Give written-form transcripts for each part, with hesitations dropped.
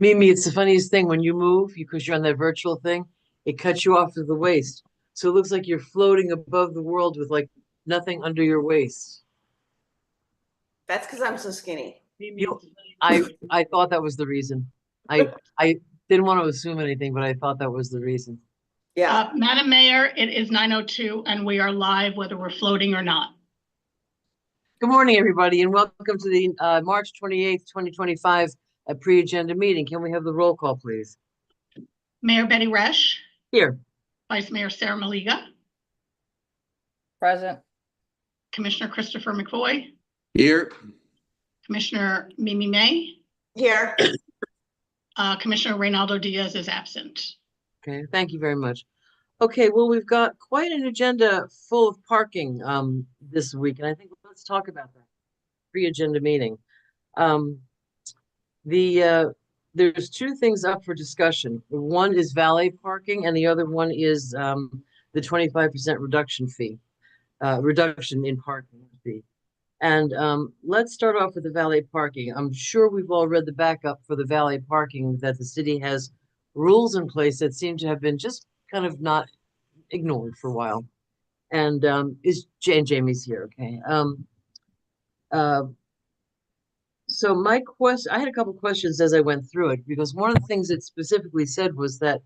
Mimi, it's the funniest thing when you move, because you're on that virtual thing, it cuts you off at the waist. So it looks like you're floating above the world with like nothing under your waist. That's because I'm so skinny. You know, I thought that was the reason. I didn't want to assume anything, but I thought that was the reason. Yeah. Madam Mayor, it is 9:02 and we are live whether we're floating or not. Good morning, everybody, and welcome to the March 28th, 2025 pre-agenda meeting. Can we have the roll call, please? Mayor Betty Resch. Here. Vice Mayor Sarah Maliga. Present. Commissioner Christopher McVoy. Here. Commissioner Mimi May. Here. Commissioner Reynaldo Diaz is absent. Okay, thank you very much. Okay, well, we've got quite an agenda full of parking this week, and I think let's talk about that pre-agenda meeting. There's two things up for discussion. One is valet parking, and the other one is the 25% reduction in parking fee. And let's start off with the valet parking. I'm sure we've all read the backup for the valet parking, that the city has rules in place that seem to have been just kind of not ignored for a while. And Jamie's here, okay. So my question, I had a couple questions as I went through it, because one of the things it specifically said was that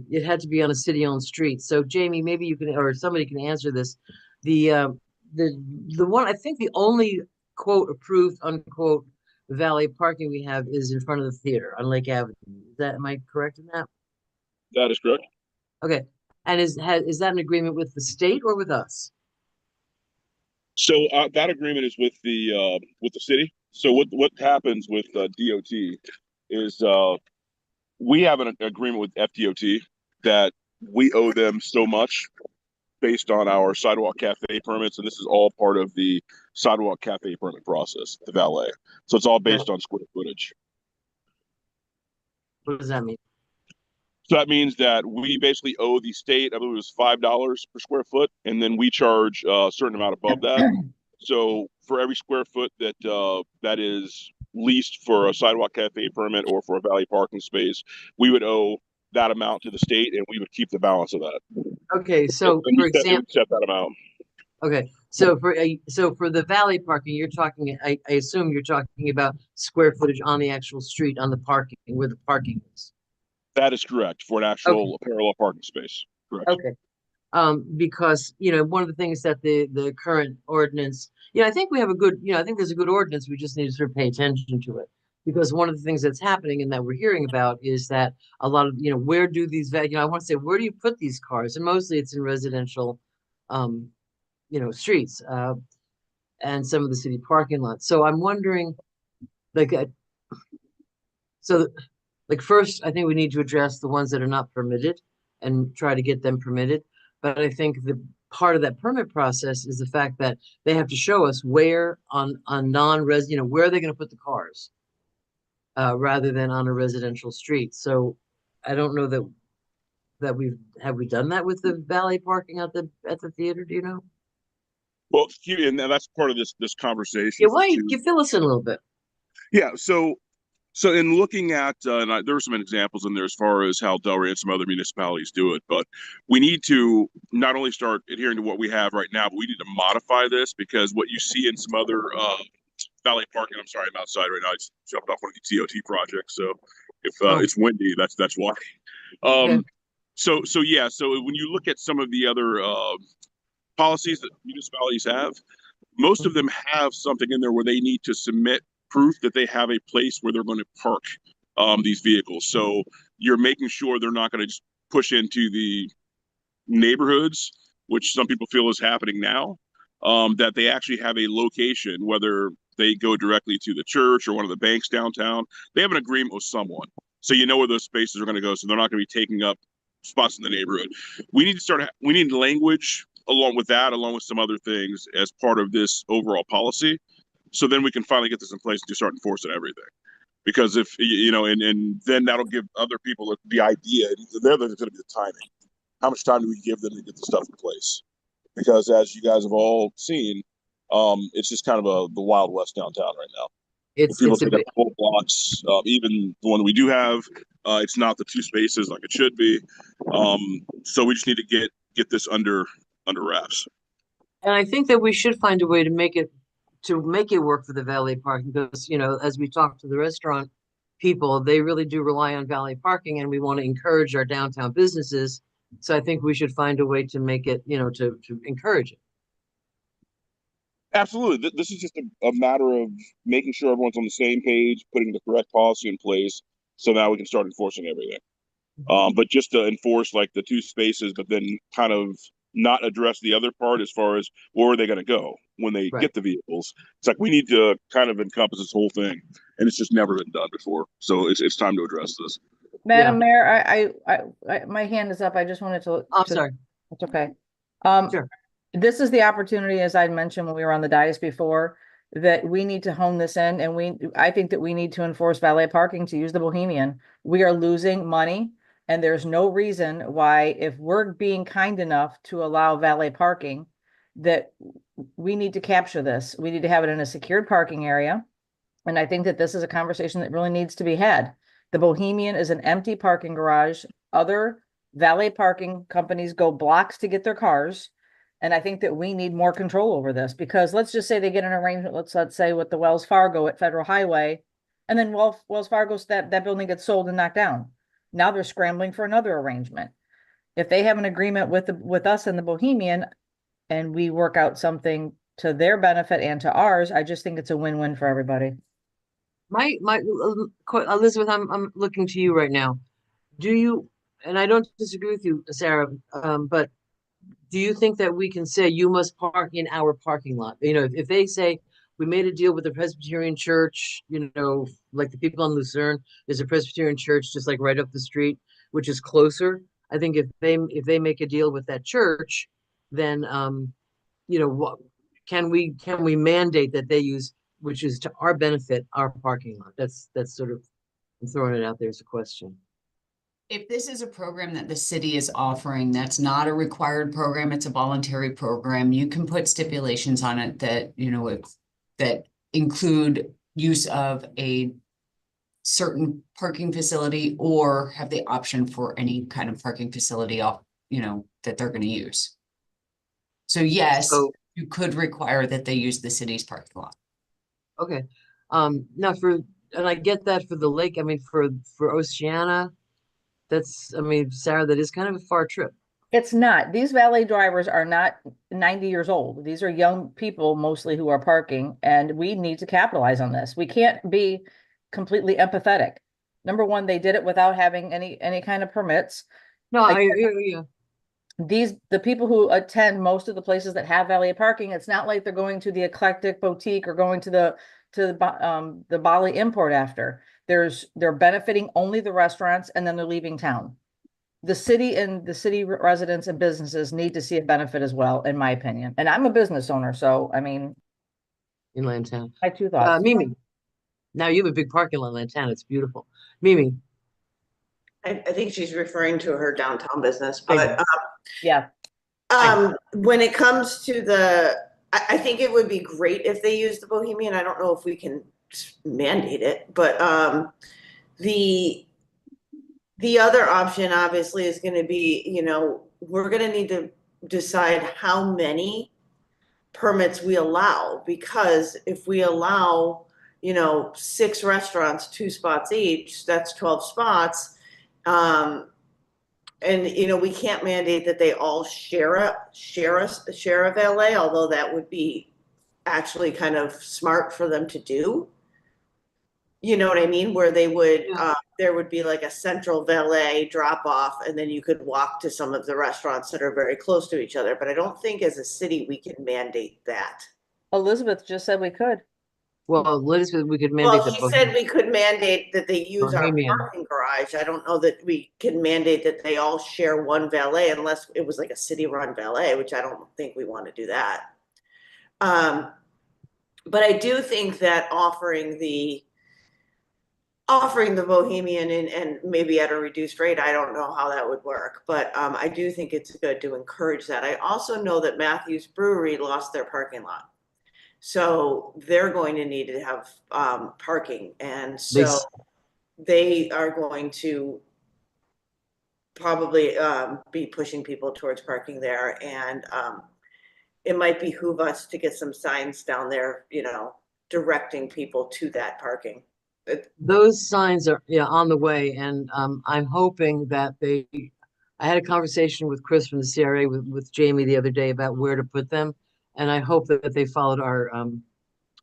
it had to be on a city-owned street. So Jamie, maybe you can, or somebody can answer this. The one, I think the only quote approved unquote valet parking we have is in front of the theater on Lake Avenue. Am I correct in that? That is correct. Okay. And is that an agreement with the state or with us? So that agreement is with the city. So what happens with DOT is we have an agreement with FDOT that we owe them so much based on our sidewalk cafe permits, and this is all part of the sidewalk cafe permit process, the valet. So it's all based on square footage. What does that mean? So that means that we basically owe the state, I believe it was $5 per square foot, and then we charge a certain amount above that. So for every square foot that is leased for a sidewalk cafe permit or for a valet parking space, we would owe that amount to the state, and we would keep the balance of that. Okay, so and for example, set that amount. Okay, so for the valet parking, you're talking. I assume you're talking about square footage on the actual street, on the parking, where the parking is. That is correct, for an actual parallel parking space. Correct. Okay. Because one of the things that the current ordinance, I think we have a good, I think there's a good ordinance. We just need to sort of pay attention to it, because one of the things that's happening and that we're hearing about is that a lot of, where do these, I want to say, where do you put these cars? And mostly it's in residential, streets, and some of the city parking lots. So I'm wondering, like, first, I think we need to address the ones that are not permitted and try to get them permitted. But I think the part of that permit process is the fact that they have to show us where on non-res, where are they going to put the cars, rather than on a residential street. So I don't know that we done that with the valet parking at the theater. Do you know? Well, and that's part of this conversation. Yeah, why you fill us in a little bit? Yeah, so in looking at, there were some examples in there as far as how Delray and some other municipalities do it, but we need to not only start adhering to what we have right now, but we need to modify this, because what you see in some other valet parking, I'm sorry, I'm outside right now. I just jumped off one of the TOT projects, so if it's windy, that's why. Okay. So when you look at some of the other policies that municipalities have, most of them have something in there where they need to submit proof that they have a place where they're going to park these vehicles. So you're making sure they're not going to just push into the neighborhoods, which some people feel is happening now, that they actually have a location, whether they go directly to the church or one of the banks downtown. They have an agreement with someone, so you know where those spaces are going to go, so they're not going to be taking up spots in the neighborhood. We need language along with that, along with some other things as part of this overall policy. So then we can finally get this in place and just start enforcing everything. Because if, and then that'll give other people the idea, and they're going to be the timing. How much time do we give them to get the stuff in place? Because as you guys have all seen, it's just kind of the Wild West downtown right now. People It's a take up bit, the whole blocks. Even the one we do have, it's not the 2 spaces like it should be. So we just need to get this under wraps. and I think that we should find a way to make it work for the valet parking because, as we talk to the restaurant people, they really do rely on valet parking and we want to encourage our downtown businesses. So I think we should find a way to make it, to encourage it. Absolutely. This is just a matter of making sure everyone's on the same page, putting the correct policy in place, so now we can start enforcing everything. But just to enforce like the 2 spaces, but then kind of not address the other part as far as where are they going to go when they Right. get the vehicles. It's like we need to kind of encompass this whole thing, and it's just never been done before. So it's time to address this. Madam Mayor, my hand is up. I just wanted I'm to, sorry. it's okay. Sure. This is the opportunity, as I mentioned when we were on the dais before, that we need to hone this in and I think that we need to enforce valet parking to use the Bohemian. We are losing money and there's no reason why, if we're being kind enough to allow valet parking, that we need to capture this. We need to have it in a secured parking area. And I think that this is a conversation that really needs to be had. The Bohemian is an empty parking garage. Other valet parking companies go blocks to get their cars. And I think that we need more control over this because let's just say they get an arrangement, let's say with the Wells Fargo at Federal Highway, and then Wells Fargo's that building gets sold and knocked down. Now they're scrambling for another arrangement. If they have an agreement with us and the Bohemian and we work out something to their benefit and to ours, I just think it's a win-win for everybody. Elizabeth, I'm looking to you right now. Do you, and I don't disagree with you, Sarah, but do you think that we can say you must park in our parking lot? If they say we made a deal with the Presbyterian Church, like the people on Lucerne, there's a Presbyterian church just like right up the street, which is closer. I think if they make a deal with that church, then what can we mandate that they use, which is to our benefit, our parking lot? That's sort of, I'm throwing it out there as a question. If this is a program that the city is offering, that's not a required program, it's a voluntary program, you can put stipulations on it that, that include use of a certain parking facility or have the option for any kind of parking facility off, that they're going to use. So yes, you could require that they use the city's parking lot. Okay. Now and I get that for the lake, for Oceana, Sarah, that is kind of a far trip. It's not. These valet drivers are not 90 years old. These are young people mostly who are parking, and we need to capitalize on this. We can't be completely empathetic. Number one, they did it without having any kind of permits. No, I hear you. The people who attend most of the places that have valet parking, it's not like they're going to the eclectic boutique or going to the Bali import after. They're benefiting only the restaurants and then they're leaving town. The city and the city residents and businesses need to see a benefit as well, in my opinion. And I'm a business owner, so In Lantana. my two thoughts. Mimi. Now you have a big parking lot in Lantana. It's beautiful. Mimi. I think she's referring to her downtown business, but Yeah. when it comes to I think it would be great if they use the Bohemian. I don't know if we can mandate it, but the other option obviously is going to be, we're going to need to decide how many permits we allow, because if we allow, 6 restaurants, 2 spots each, that's 12 spots. And we can't mandate that they all share a valet, although that would be actually kind of smart for them to do. You know what I mean? Where they would, there would be like a central valet drop off, and then you could walk to some of the restaurants that are very close to each other. But I don't think as a city we can mandate that. Elizabeth just said we could. Well, Elizabeth, we could mandate Well, she said we could mandate that they use our Bohemian. parking garage. I don't know that we can mandate that they all share one valet unless it was like a city-run valet, which I don't think we want to do that. But I do think that offering the Bohemian and maybe at a reduced rate, I don't know how that would work, but I do think it's good to encourage that. I also know that Matthews Brewery lost their parking lot. So they're going to need to have parking, and They so s- they are going to probably be pushing people towards parking there, and it might behoove us to get some signs down there, you know, directing people to that parking. Those signs are, yeah, on the way, and I'm hoping that they. I had a conversation with Chris from the CRA with Jamie the other day about where to put them, and I hope that they followed our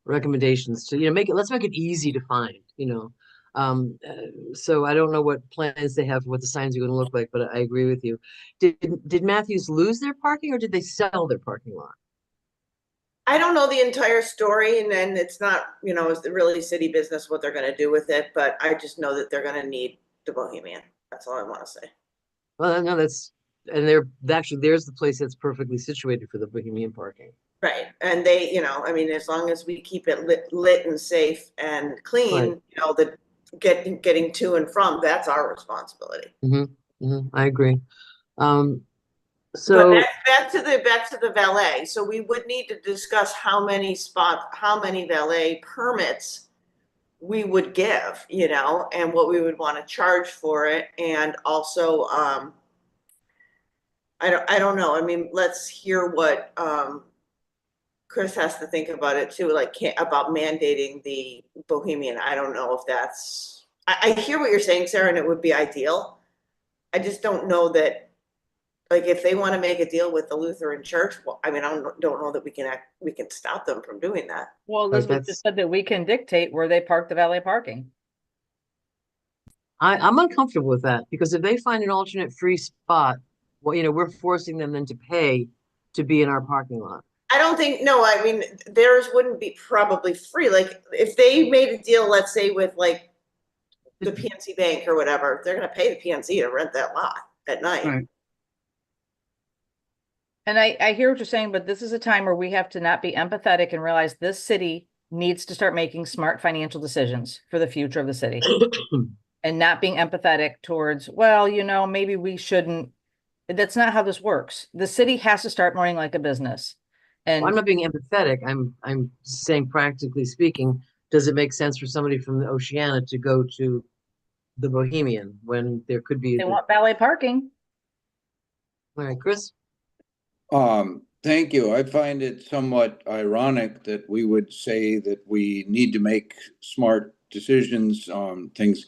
recommendations to, make it. Let's make it easy to find. So I don't know what plans they have for what the signs are going to look like, but I agree with you. Did Matthews lose their parking, or did they sell their parking lot? I don't know the entire story, and then it's not, you know, it's really city business what they're gonna do with it, but I just know that they're gonna need the Bohemian. That's all I wanna say. Well, no, and actually there's the place that's perfectly situated for the Bohemian parking. Right, and they, you know, I mean, as long as we keep it lit and safe and Right. clean, you know, the getting to and from, that's our responsibility. I agree. But So back to the valet. So we would need to discuss how many valet permits we would give, you know, and what we would want to charge for it. And also, I don't know. I mean, let's hear what Chris has to think about it too, like about mandating the Bohemian. I don't know if that's, I hear what you're saying, Sarah, and it would be ideal. I just don't know that, like, if they want to make a deal with the Lutheran Church, well, I mean, I don't know that we can stop them from doing that. Well, Right, Elizabeth just said that we can dictate where they park the valet parking. I'm uncomfortable with that, because if they find an alternate free spot, well, we're forcing them then to pay to be in our parking lot. I don't think, no, I mean, theirs wouldn't be probably free. Like, if they made a deal, let's say with like the PNC Bank or whatever, they're gonna pay the PNC to rent that lot at night. Right. And I hear what you're saying, but this is a time where we have to not be empathetic and realize this city needs to start making smart financial decisions for the future of the city and not being empathetic towards, well, maybe we shouldn't. That's not how this works. The city has to start running like a business. I'm And not being empathetic. I'm saying, practically speaking, does it make sense for somebody from the Oceana to go to the Bohemian when there could be they want valet parking. All right, Chris? Thank you. I find it somewhat ironic that we would say that we need to make smart decisions on things.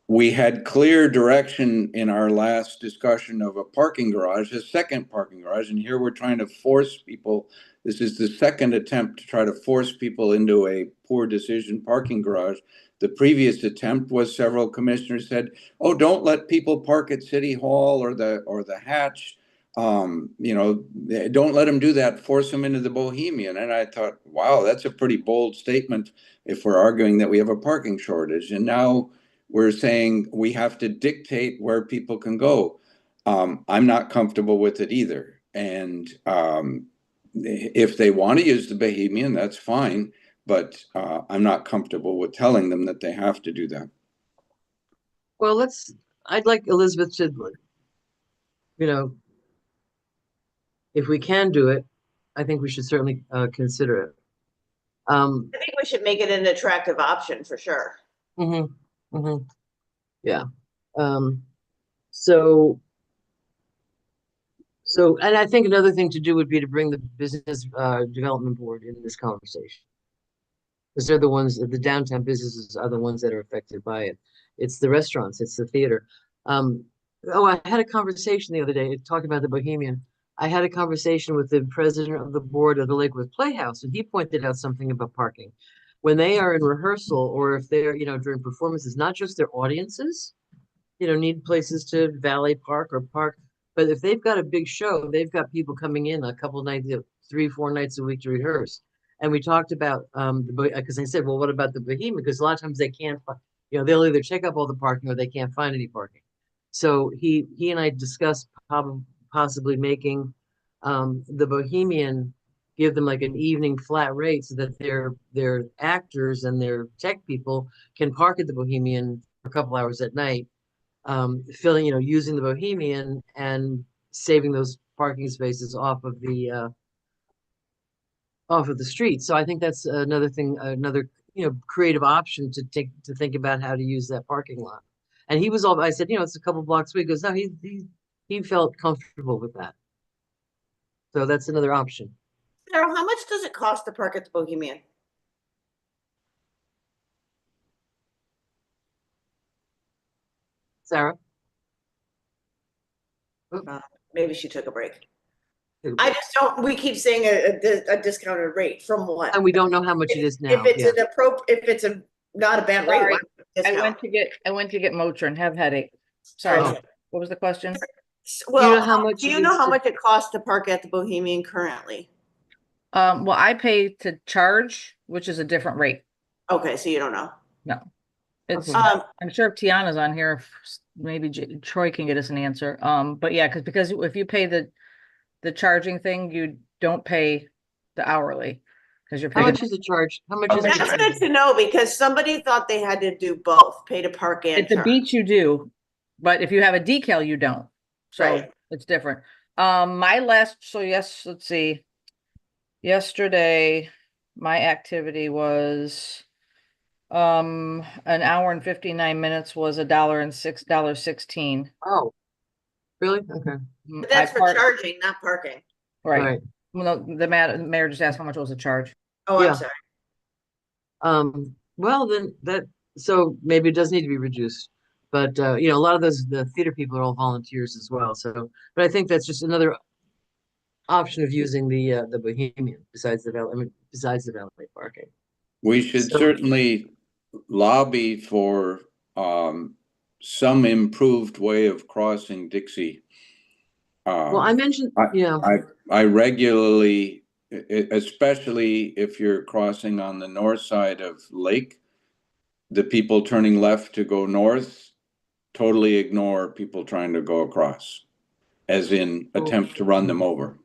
We had clear direction in our last discussion of a parking garage, a second parking garage, and here we're trying to force people. This is the second attempt to try to force people into a poor decision parking garage. The previous attempt was several commissioners said, "Oh, don't let people park at City Hall or the Hatch. Don't let them do that. Force them into the Bohemian." And I thought, wow, that's a pretty bold statement if we're arguing that we have a parking shortage. And now we're saying we have to dictate where people can go. I'm not comfortable with it either. And if they want to use the Bohemian, that's fine. But I'm not comfortable with telling them that they have to do that. Well, I'd like Elizabeth to, if we can do it, I think we should certainly consider it. I think we should make it an attractive option for sure. Yeah. So, and I think another thing to do would be to bring the business development board in this conversation. Because they're the ones, the downtown businesses are the ones that are affected by it. It's the restaurants, it's the theater. I had a conversation the other day talking about the Bohemian. I had a conversation with the president of the board of the Lakewood Playhouse, and he pointed out something about parking. When they are in rehearsal, or if they're, during performances, not just their audiences, need places to valet park or park. But if they've got a big show, they've got people coming in a couple nights, 3-4 nights a week to rehearse. And we talked about because I said, well, what about the Bohemian? Because a lot of times they can't, they'll either take up all the parking or they can't find any parking. So he and I discussed possibly making the Bohemian, give them like an evening flat rate so that their actors and their tech people can park at the Bohemian for a couple hours at night, using the Bohemian and saving those parking spaces off of the off of the street. So I think that's another thing, another, creative option to think about how to use that parking lot. And he was all, I said, it's a couple blocks away. He goes, no, he felt comfortable with that. So that's another option. Sarah, how much does it cost to park at the Bohemian? Sarah? Maybe she took a break. I just don't, we keep saying a discounted rate from what? And we don't know how much it is now. If it's Yeah. if it's not a bad rate, Sorry, why discount? I went to get Motrin, have headache. Sorry, Oh. what was the question? Well, how much do it you know is how to- much it costs to park at the Bohemian currently? Well, I pay to charge, which is a different rate. Okay, so you don't know. No. It's, Okay. I'm sure if Tiana's on here, maybe Troy can get us an answer. But yeah, because if you pay the charging thing, you don't pay the hourly. Because you're How paying, much is the charge? How much is That's it? good to know because somebody thought they had to do both, pay to park and at the charge. beach you do, but if you have a decal, you don't. So Right. it's different. Let's see. Yesterday, my activity was an hour and 59 minutes was $1.16. Oh, really? Okay. But that's for charging, not parking. Right. Right. Well, no, the mayor just asked how much was the charge. Oh, Yeah. I'm sorry. Well, then so maybe it does need to be reduced. But a lot of the theater people are all volunteers as well. So, but I think that's just another option of using the Bohemian besides the valet parking. We should So- certainly lobby for some improved way of crossing Dixie. Well, I mentioned, I regularly, especially if you're crossing on the north side of Lake, the people turning left to go north totally ignore people trying to go across, as in attempt to run them over.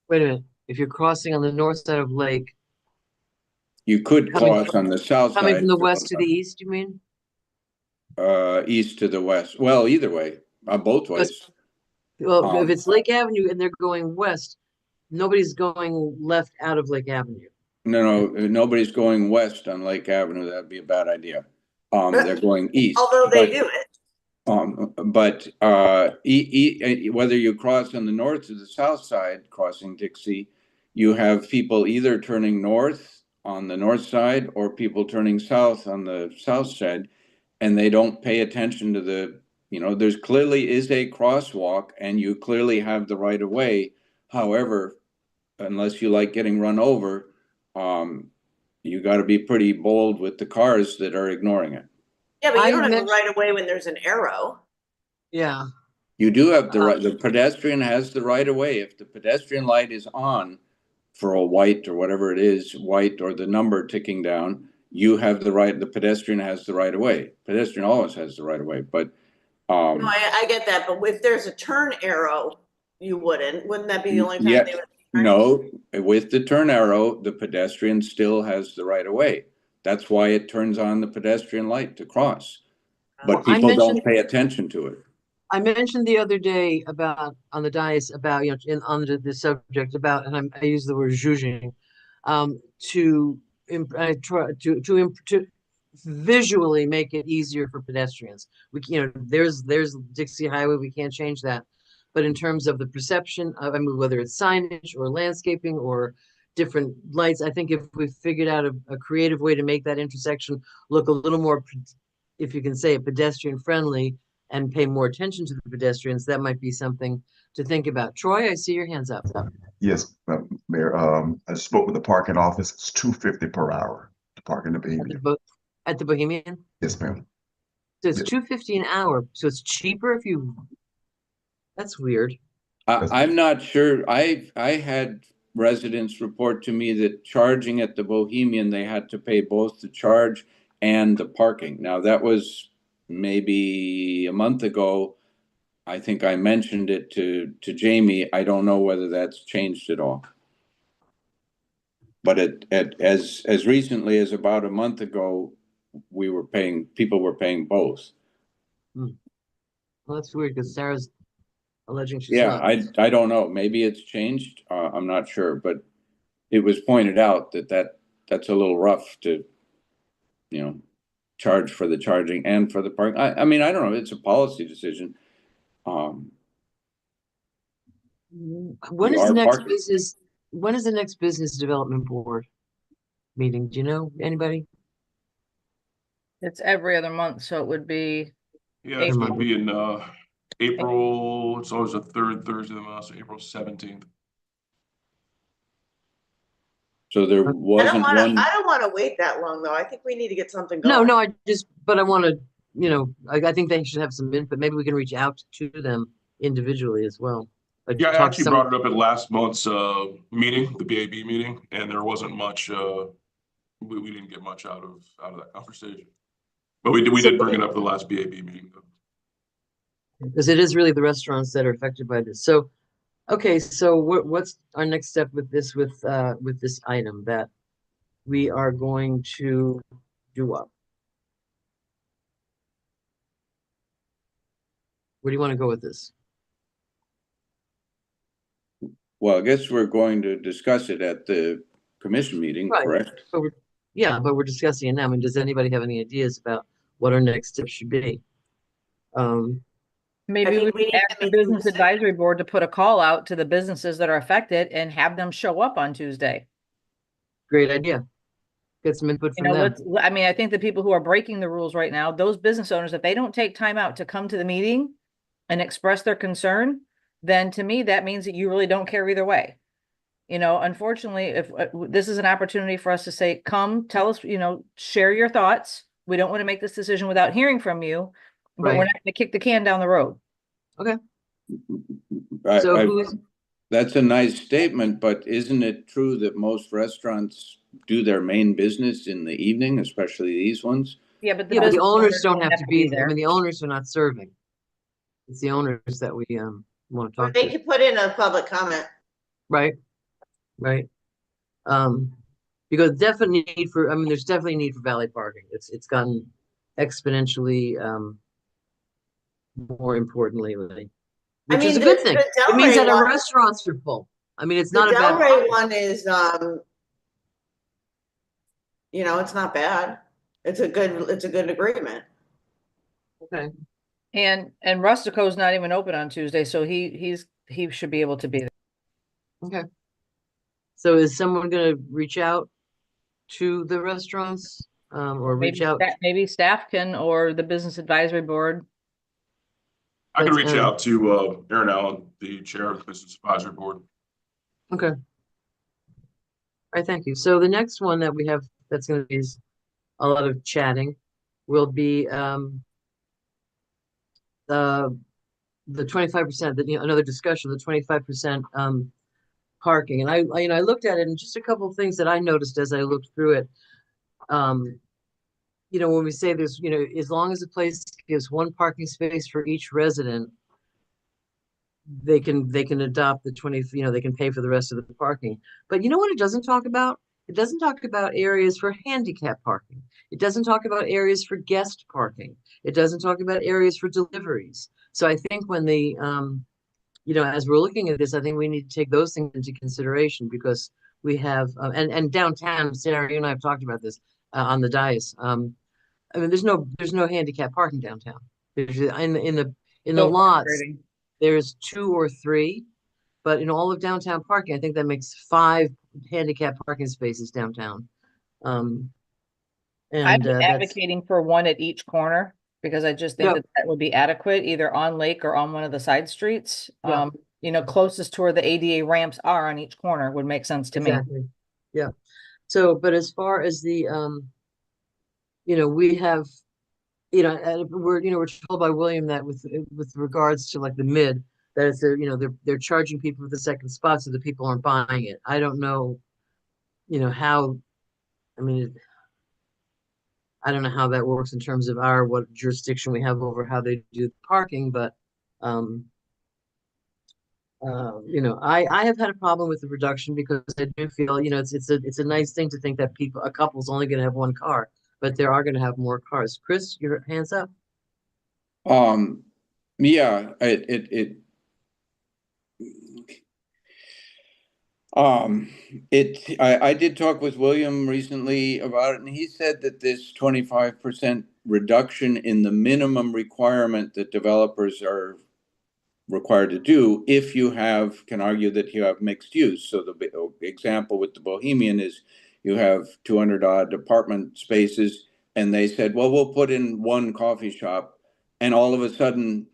wait a minute. If you're crossing on the north side of Lake, You could Coming cross on the south coming side. from the west to the east, you mean? East to the west. Well, either way, both ways. Well, if Um, it's Lake Avenue and they're going west, nobody's going left out of Lake Avenue. No, nobody's going west on Lake Avenue. That'd be a bad idea. They're going east. Although they but- do it. Whether you cross on the north or the south side, crossing Dixie, you have people either turning north on the north side or people turning south on the south side, and they don't pay attention to there's clearly is a crosswalk and you clearly have the right of way. However, unless you like getting run over, you got to be pretty bold with the cars that are ignoring it. Yeah, but I you don't have the mentioned- right of way when there's an arrow. Yeah. You do have the right, the pedestrian has the right of way. If the pedestrian light is on for a white or whatever it is, white or the number ticking down, you have the right, the pedestrian has the right of way. Pedestrian always has the right of way, but, No, I get that, but if there's a turn arrow, you wouldn't that be the only time Yeah, they would? be turning? no, with the turn arrow, the pedestrian still has the right of way. That's why it turns on the pedestrian light to cross. Well, But I people don't mentioned- pay attention to it. I mentioned the other day about on the dais about on the subject about, and I use the word zhuzhing, I try to visually make it easier for pedestrians. There's Dixie Highway, we can't change that, but in terms of the perception of, whether it's signage or landscaping or different lights, I think if we figured out a creative way to make that intersection look a little more, if you can say it, pedestrian friendly, and pay more attention to the pedestrians, that might be something to think about. Troy, I see your hands up. Yes, Mayor, I spoke with the parking office. It's $2.50 per hour to park in the Bohemian. At the Bohemian? Yes, ma'am. So it's Yes. $2.50 an hour, so it's cheaper if you, that's weird. I'm not sure. I had residents report to me that charging at the Bohemian, they had to pay both the charge and the parking. Now, that was maybe a month ago. I think I mentioned it to Jamie. I don't know whether that's changed at all. But as recently as about a month ago, people were paying both. Well, that's weird because Sarah's alleging she's Yeah, not. I don't know. Maybe it's changed. I'm not sure, but it was pointed out that's a little rough to, charge for the charging and for the park. I mean, I don't know, it's a policy decision. When You is the are next parking. business, when is the next business development board meeting? Do you know, anybody? It's every other month, so it would be, Yeah, it's gonna April. be in April, it's always the third Thursday of the month, so April 17th. So there I don't wasn't wanna, one, I don't wanna wait that long, though. I think we need to get something No, going. no, but I want to, I think they should have some input. Maybe we can reach out to them individually as well. Like, Yeah, I talk to actually some- brought it up at last month's meeting, the BAB meeting, and there wasn't much, we didn't get much out of that conversation. But we did bring it up at the last BAB meeting, though. Because it is really the restaurants that are affected by this. So, okay, so what's our next step with this, with this item that we are going to do up? Where do you want to go with this? well, I guess we're going to discuss it at the commission meeting, Right. correct? But we're discussing it now. I mean, does anybody have any ideas about what our next step should be? maybe think we we need could ask to the make some business decisions. advisory board to put a call out to the businesses that are affected and have them show up on Tuesday. Great idea. Get some input You from know, them. I mean, I think the people who are breaking the rules right now, those business owners, if they don't take time out to come to the meeting and express their concern, then to me, that means that you really don't care either way. Unfortunately, if this is an opportunity for us to say, come, tell us, share your thoughts. We don't want to make this decision without hearing from you, but we're Right. not going to kick the can down the road. So I- who's, That's a nice statement, but isn't it true that most restaurants do their main business in the evening, especially these ones? Yeah, but the yeah, but the business owners don't have to be there. I there. mean, the owners are not serving. It's the owners that we want to But talk they to, could put in a public comment. right? Right. Because definitely need for, I mean, there's definitely need for valet parking. It's gotten exponentially more important lately, I which is a mean, good the- thing. the It means Delray that our one- restaurants are full. I mean, it's The not a bad. Delray one is, it's not bad. It's a good agreement. Okay. And Rustico's not even open on Tuesday, so he should be able to be there. Okay. So is someone gonna reach out to the restaurants, or reach out? Maybe staff can, or the business advisory board. I can That's, reach out to Aaron Allen, the chair of the Business Advisory Board. Okay. All right, thank you. So the next one that we have, that's gonna be a lot of chatting, will be, the 25%, another discussion, the 25%, parking. And I looked at it, and just a couple of things that I noticed as I looked through it. When we say there's, as long as the place gives one parking space for each resident, they can adopt the 20, they can pay for the rest of the parking. But you know what it doesn't talk about? It doesn't talk about areas for handicap parking. It doesn't talk about areas for guest parking. It doesn't talk about areas for deliveries. So I think when as we're looking at this, I think we need to take those things into consideration, because we have, and downtown, Sarah, you and I have talked about this on the dais. I mean, there's no handicap parking downtown. There's in the So lots, frustrating. there's 2 or 3, but in all of downtown parking, I think that makes 5 handicap parking spaces downtown. I'm And that's, advocating for one at each corner, because I just think Yeah. that would be adequate, either on Lake or on one of the side streets. Yeah. Closest to where the ADA ramps are on each corner would make sense to me. exactly, yeah. So, but as far as the, we have, we're told by William that with regards to like the mid, that it's they're charging people for the second spot so that people aren't buying it. I don't know, how, I mean, I don't know how that works in terms of what jurisdiction we have over how they do parking, but I have had a problem with the reduction, because I do feel, it's a nice thing to think that a couple's only gonna have one car, but there are gonna have more cars. Chris, your hands up. Yeah, I did talk with William recently about it, and he said that this 25% reduction in the minimum requirement that developers are required to do, if you can argue that you have mixed use. So the example with the Bohemian is you have 200 odd apartment spaces, and they said, well, we'll put in one coffee shop. And all of a sudden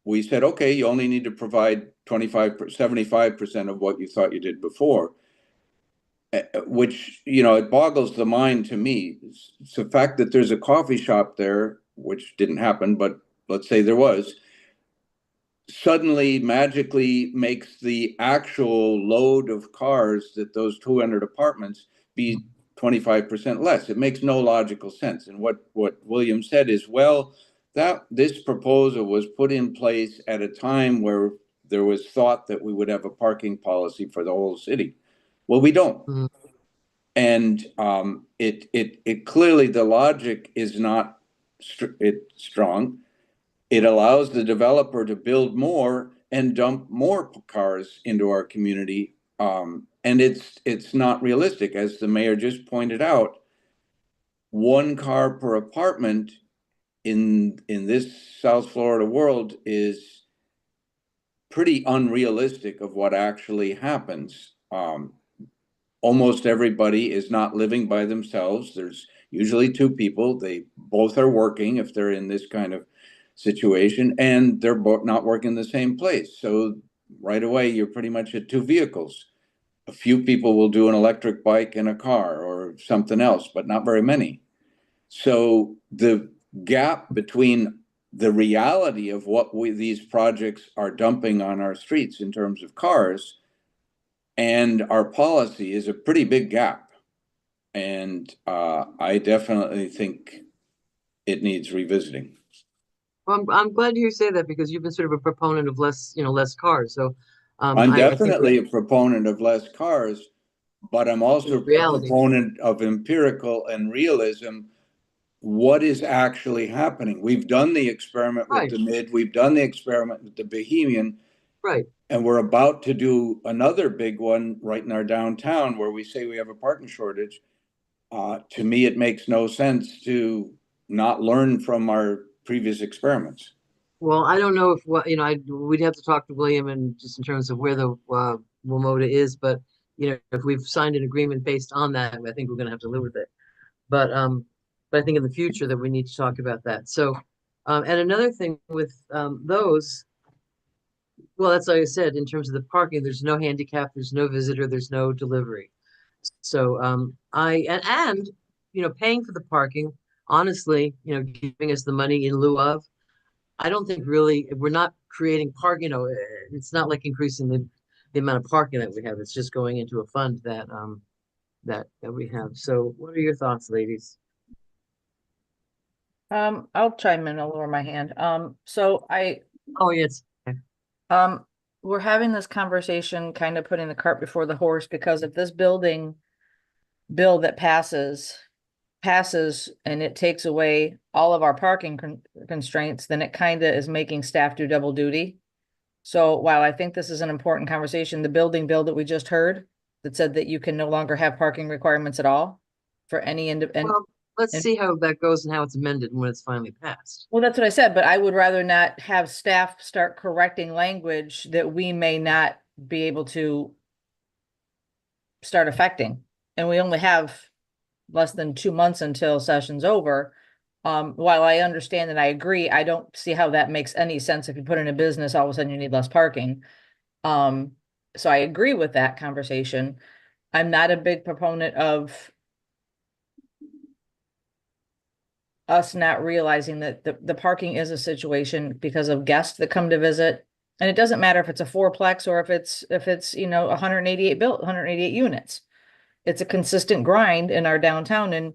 we said, okay, you only need to provide 75% of what you thought you did before. Which, it boggles the mind to me. It's the fact that there's a coffee shop there, which didn't happen, but let's say there was, suddenly magically makes the actual load of cars that those 200 apartments be 25% less. It makes no logical sense. And what William said is, well, that this proposal was put in place at a time where there was thought that we would have a parking policy for the whole city. Well, we don't. Mhm. And it clearly, the logic is not strong. It allows the developer to build more and dump more cars into our community. And it's not realistic. As the mayor just pointed out, one car per apartment in this South Florida world is pretty unrealistic of what actually happens. Almost everybody is not living by themselves. There's usually two people. They both are working if they're in this kind of situation, and they're both not working in the same place. So right away, you're pretty much at two vehicles. A few people will do an electric bike and a car or something else, but not very many. So the gap between the reality of what these projects are dumping on our streets in terms of cars and our policy is a pretty big gap. And I definitely think it needs revisiting. Well, I'm glad you say that because you've been sort of a proponent of less cars. So I'm I think definitely a proponent of less cars, but I'm also a reality. proponent of empirical and realism. What is actually happening? We've done the experiment with Right. the Mid, we've done the experiment with the Bohemian, Right. and we're about to do another big one right in our downtown where we say we have a parking shortage. To me, it makes no sense to not learn from our previous experiments. Well, I don't know if we'd have to talk to William and just in terms of where the WMOTA is, but if we've signed an agreement based on that, I think we're going to have to live with it. But I think in the future that we need to talk about that. So, and another thing with those, well, that's like I said, in terms of the parking, there's no handicap, there's no visitor, there's no delivery. So and paying for the parking, honestly, giving us the money in lieu of, I don't think really we're not creating park, it's not like increasing the amount of parking that we have. It's just going into a fund that that we have. So what are your thoughts, ladies? I'll chime in, I'll lower my hand. So Oh, yes. we're having this conversation, kind of putting the cart before the horse, because if this building bill that passes and it takes away all of our parking constraints, then it kind of is making staff do double duty. So while I think this is an important conversation, the building bill that we just heard that said that you can no longer have parking requirements at all for any Well, let's see how that goes and how it's amended when it's finally passed. Well, that's what I said, but I would rather not have staff start correcting language that we may not be able to start affecting. And we only have less than 2 months until session's over. While I understand and I agree, I don't see how that makes any sense. If you put in a business, all of a sudden you need less parking. So I agree with that conversation. I'm not a big proponent of us not realizing that the parking is a situation because of guests that come to visit. And it doesn't matter if it's a fourplex or if it's 188 units. It's a consistent grind in our downtown, and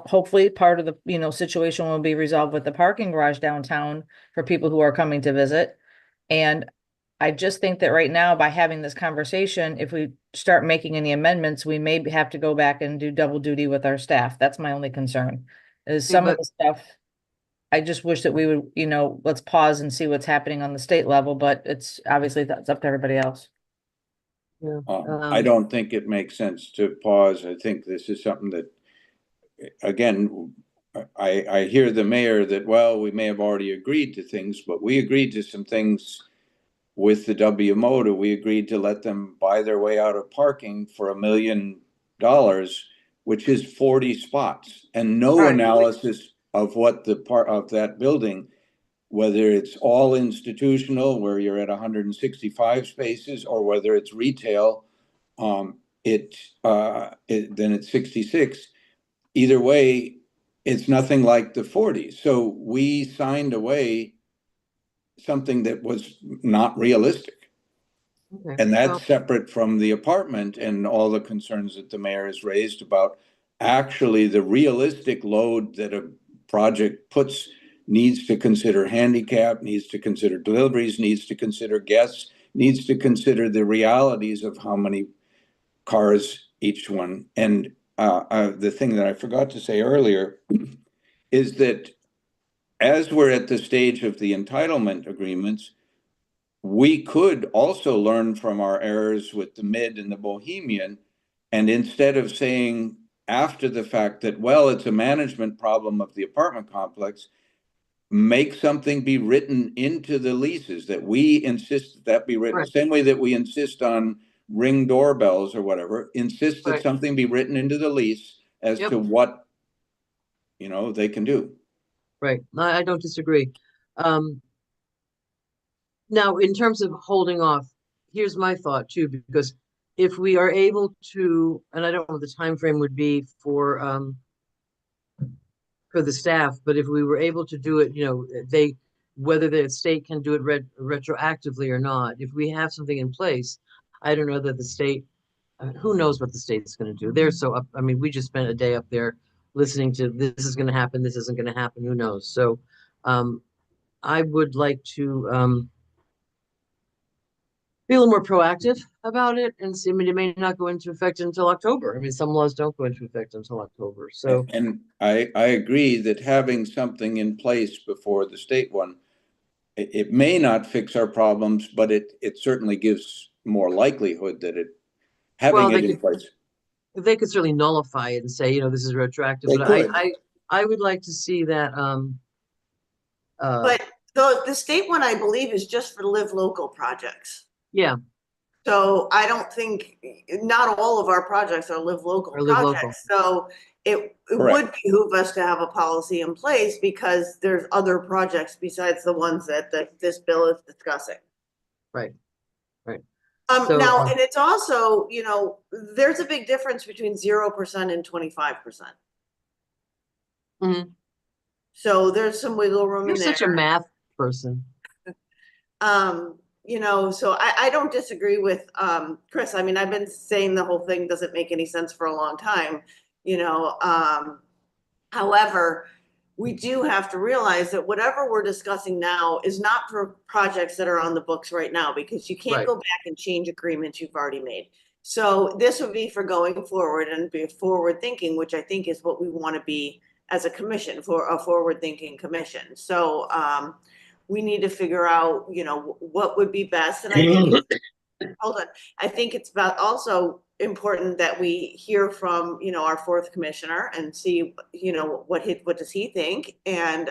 hopefully part of the situation will be resolved with the parking garage downtown for people who are coming to visit. And I just think that right now, by having this conversation, if we start making any amendments, we may have to go back and do double duty with our staff. That's my only concern. Is some of the stuff, I just wish that we would, let's pause and see what's happening on the state level, but it's obviously that's up to everybody else. Yeah, I don't think it makes sense to pause. I think this is something that, again, I hear the mayor that, well, we may have already agreed to things, but we agreed to some things with the WMOTA. We agreed to let them buy their way out of parking for $1 million, which is 40 spots, and no Right. analysis of what the part of that building, whether it's all institutional where you're at 165 spaces, or whether it's retail, then it's 66. Either way, it's nothing like the 40. So we signed away something that was not realistic. Okay. And Well, that's separate from the apartment and all the concerns that the mayor has raised about actually the realistic load that a project puts, needs to consider handicap, needs to consider deliveries, needs to consider guests, needs to consider the realities of how many cars each one. And the thing that I forgot to say earlier is that as we're at the stage of the entitlement agreements, we could also learn from our errors with the Mid and the Bohemian. And instead of saying after the fact that, well, it's a management problem of the apartment complex, make something be written into the leases that we insist that be written, Right. same way that we insist on Ring doorbells or whatever, insist that Right. something be written into the lease as Yep. to what, they can do. right. I don't disagree. Now, in terms of holding off, here's my thought too, because if we are able to, and I don't know what the time frame would be for the staff, but if we were able to do it, whether the state can do it retroactively or not, if we have something in place, I don't know that the state, who knows what the state's going to do. They're so up. I mean, we just spent a day up there listening to this is going to happen, this isn't going to happen, who knows? So I would like to be a little more proactive about it and see. I mean, it may not go into effect until October. I mean, some laws don't go into effect until October. So, And I agree that having something in place before the state one, it may not fix our problems, but it certainly gives more likelihood that having well, it in place. they could certainly nullify it and say, this is retroactive. They But could. I would like to see that. But the state one, I believe, is just for live local projects. Yeah, So I don't think, not all of our projects are live local Or live local. projects. So it Correct. would behoove us to have a policy in place because there's other projects besides the ones that this bill is discussing. right. So, Now, and it's also, there's a big difference between 0% and 25%. Mhm. So there's some wiggle room You're in there. such a math person. So I don't disagree with Chris. I mean, I've been saying the whole thing doesn't make any sense for a long time, however, we do have to realize that whatever we're discussing now is not for projects that are on the books right now, because you can't Right. go back and change agreements you've already made. So this would be for going forward and be forward thinking, which I think is what we want to be as a commission, for a forward thinking commission. So we need to figure out, what would be best. And I think, hold on, I think it's about also important that we hear from, our fourth commissioner and see, what does he think? And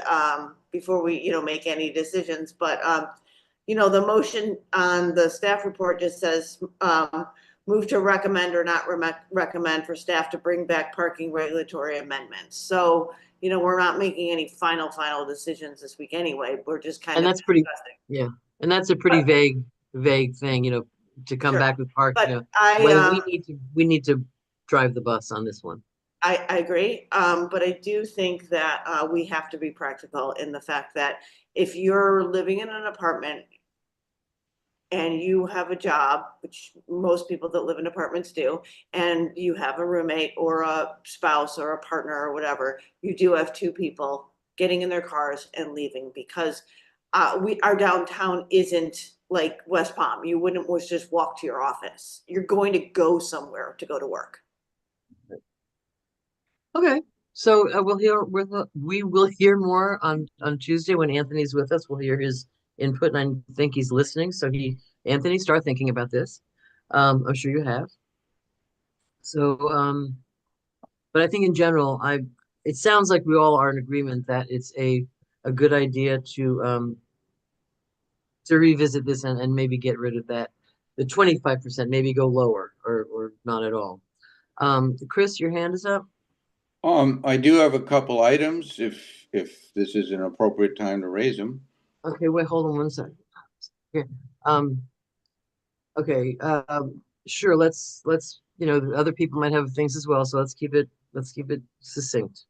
before we, make any decisions, but the motion on the staff report just says, move to recommend or not recommend for staff to bring back parking regulatory amendments. So, we're not making any final decisions this week anyway. We're just kind And of that's pretty, discussing. yeah. And that's a pretty vague thing, to come Sure. back with park, But when we need to drive the bus on this one. I agree. But I do think that we have to be practical in the fact that if you're living in an apartment and you have a job, which most people that live in apartments do, and you have a roommate or a spouse or a partner or whatever, you do have two people getting in their cars and leaving, because our downtown isn't like West Palm. You wouldn't just walk to your office. You're going to go somewhere to go to work. Okay, so we will hear more on Tuesday when Anthony's with us. We'll hear his input, and I think he's listening. So Anthony, start thinking about this. I'm sure you have. So, but I think in general, it sounds like we all are in agreement that it's a good idea to revisit this and maybe get rid of that, the 25%, maybe go lower or not at all. Chris, your hand is up. I do have a couple items if this is an appropriate time to raise them. Okay, wait, hold on one second. Okay, okay, sure, let's, you know, the other people might have things as well, so let's keep it succinct.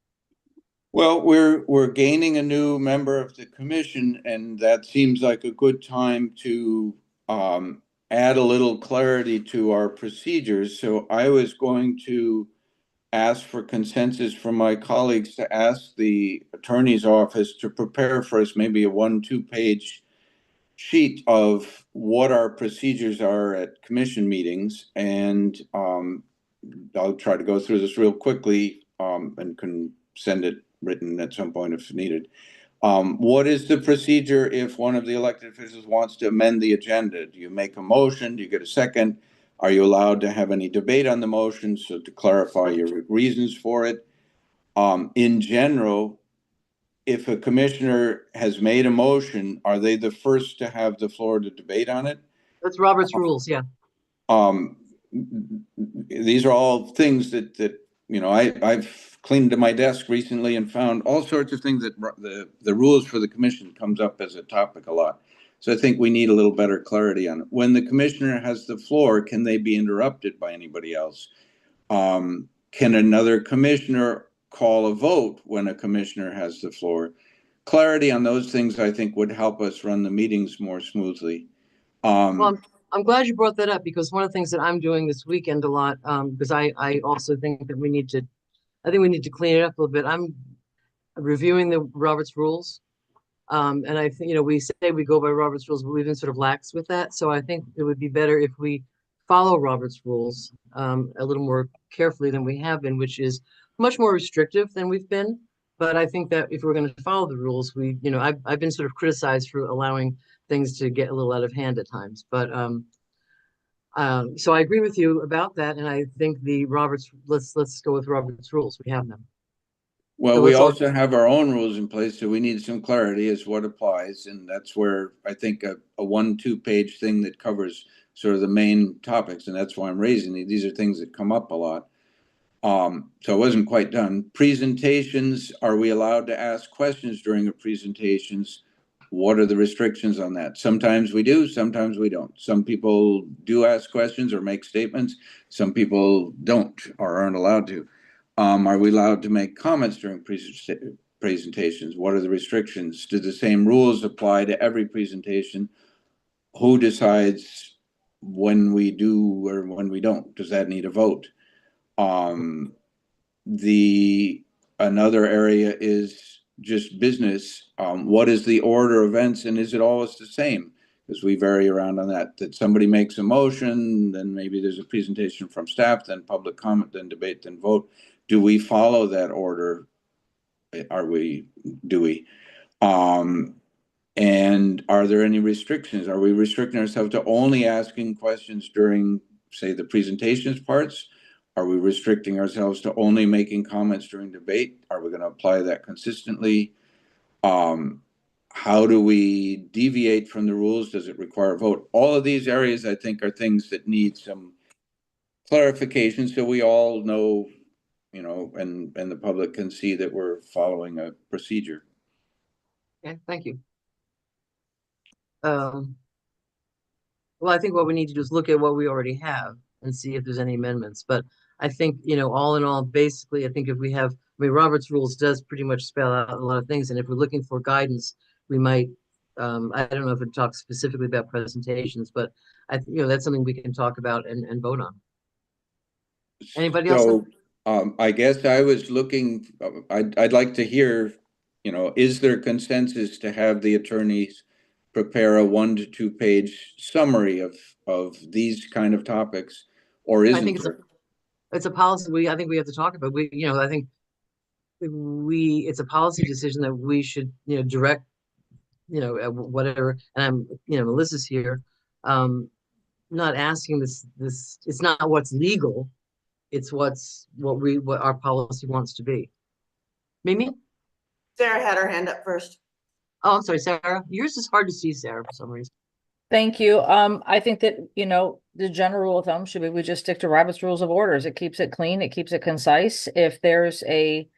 Well, we're gaining a new member of the commission, and that seems like a good time to add a little clarity to our procedures. So I was going to ask for consensus from my colleagues to ask the attorney's office to prepare for us maybe a 1-2 page sheet of what our procedures are at commission meetings, and I'll try to go through this real quickly and can send it written at some point if needed. What is the procedure if one of the elected officials wants to amend the agenda? Do you make a motion? Do you get a second? Are you allowed to have any debate on the motion? So to clarify your reasons for it. In general, if a commissioner has made a motion, are they the first to have the floor to debate on it? That's Robert's rules, yeah. These are all things that you know, I've cleaned my desk recently and found all sorts of things that the rules for the commission comes up as a topic a lot. So I think we need a little better clarity on it. When the commissioner has the floor, can they be interrupted by anybody else? Can another commissioner call a vote when a commissioner has the floor? Clarity on those things, I think, would help us run the meetings more smoothly. Well, I'm glad you brought that up because one of the things that I'm doing this weekend a lot, because I also think that I think we need to clean it up a little bit. I'm reviewing the Robert's rules. And I think, you know, we say we go by Robert's rules, but we've been sort of lax with that. So I think it would be better if we follow Robert's rules a little more carefully than we have been, which is much more restrictive than we've been. But I think that if we're going to follow the rules, you know, I've been sort of criticized for allowing things to get a little out of hand at times. But so I agree with you about that, and I think the Roberts. Let's go with Robert's rules. We have them. Well, So we let's all- also have our own rules in place, so we need some clarity as what applies, and that's where I think a 1-2 page thing that covers sort of the main topics, and that's why I'm raising these. These are things that come up a lot. So I wasn't quite done. Presentations, are we allowed to ask questions during the presentations? What are the restrictions on that? Sometimes we do, sometimes we don't. Some people do ask questions or make statements. Some people don't or aren't allowed to. Are we allowed to make comments during presentations? What are the restrictions? Do the same rules apply to every presentation? Who decides when we do or when we don't? Does that need a vote? Another area is just business. What is the order of events, and is it always the same? Because we vary around on that. That somebody makes a motion, then maybe there's a presentation from staff, then public comment, then debate, then vote. Do we follow that order? Do we? And are there any restrictions? Are we restricting ourselves to only asking questions during, say, the presentations parts? Are we restricting ourselves to only making comments during debate? Are we going to apply that consistently? How do we deviate from the rules? Does it require a vote? All of these areas, I think, are things that need some clarification so we all know, you know, and the public can see that we're following a procedure. Okay, thank you. Well, I think what we need to do is look at what we already have and see if there's any amendments. But I think, you know, all in all, basically, I think if we have, I mean, Robert's rules does pretty much spell out a lot of things. And if we're looking for guidance, we might, I don't know if it talks specifically about presentations, but you know, that's something we can talk about and vote on. Anybody else? So, I guess I was looking, I'd like to hear, you know, is there consensus to have the attorneys prepare a 1-2 page summary of these kind of topics, or I isn't think there? it's a policy I think we have to talk about. You know, I think it's a policy decision that we should, you know, direct, you know, whatever. And I'm, you know, Melissa's here. not asking it's not what's legal. It's what our policy wants to be. Mimi? Sarah had her hand up first. Oh, I'm sorry, Sarah. Yours is hard to see, Sarah, for some reason. Thank you. I think that, the general rule of thumb should be we just stick to Robert's Rules of Orders. It keeps it clean, it keeps it concise. If there's a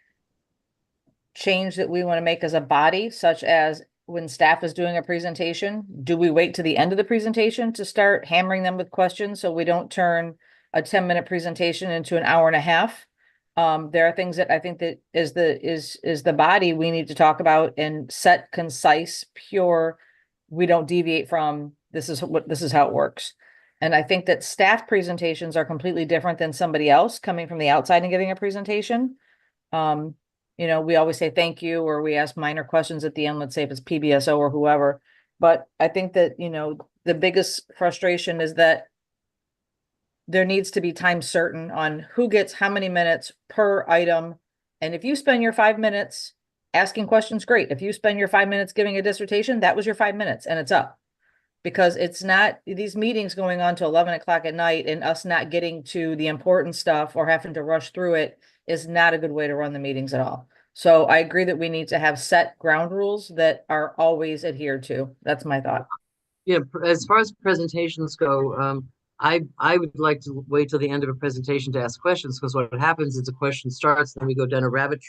change that we want to make as a body, such as when staff is doing a presentation, do we wait to the end of the presentation to start hammering them with questions so we don't turn a 10-minute presentation into an hour and a half? There are things that I think that is the body we need to talk about and set concise, pure. We don't deviate from this is how it works. And I think that staff presentations are completely different than somebody else coming from the outside and giving a presentation. We always say thank you, or we ask minor questions at the end, let's say if it's PBSO or whoever. But I think that, the biggest frustration is that there needs to be time certain on who gets how many minutes per item. And if you spend your 5 minutes asking questions, great. If you spend your 5 minutes giving a dissertation, that was your 5 minutes and it's up. Because it's not these meetings going on to 11 o'clock at night and us not getting to the important stuff or having to rush through it is not a good way to run the meetings at all. So I agree that we need to have set ground rules that are always adhered to. That's my thought. Yeah, as far as presentations go, I would like to wait till the end of a presentation to ask questions, because what happens is a question starts, then we go down a rabbit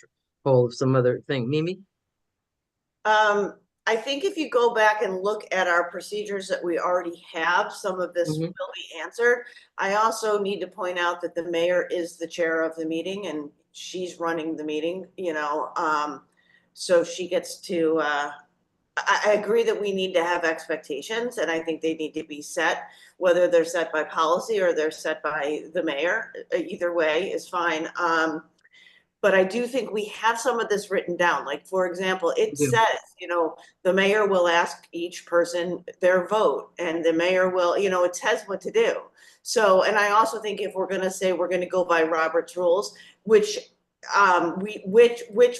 hole of some other thing. Mimi? I think if you go back and look at our procedures that we already have, some of this will be answered. I also need to point out that the mayor is the chair of the meeting and she's running the meeting, so she gets to, I agree that we need to have expectations, and I think they need to be set, whether they're set by policy or they're set by the mayor. Either way is fine. But I do think we have some of this written down. Like, for example, it says, the mayor will ask each person their vote, and the mayor will, it says what to do. So, and I also think if we're going to say we're going to go by Robert's rules, which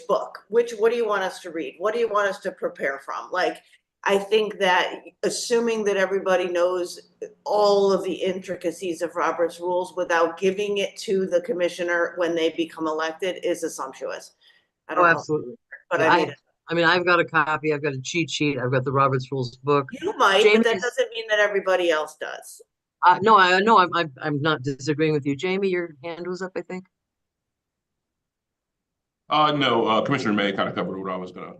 book, what do you want us to read? What do you want us to prepare from? Like, I think that assuming that everybody knows all of the intricacies of Robert's rules without giving it to the commissioner when they become elected is assumptuous. I don't know. Absolutely. But I mean, I've got a copy, I've got a cheat sheet, I've got the Robert's Rules book. You might, but that doesn't mean that everybody else does. No, I know I'm not disagreeing with you. Jamie, your hand was up, I think. No, Commissioner May kind of covered what I was gonna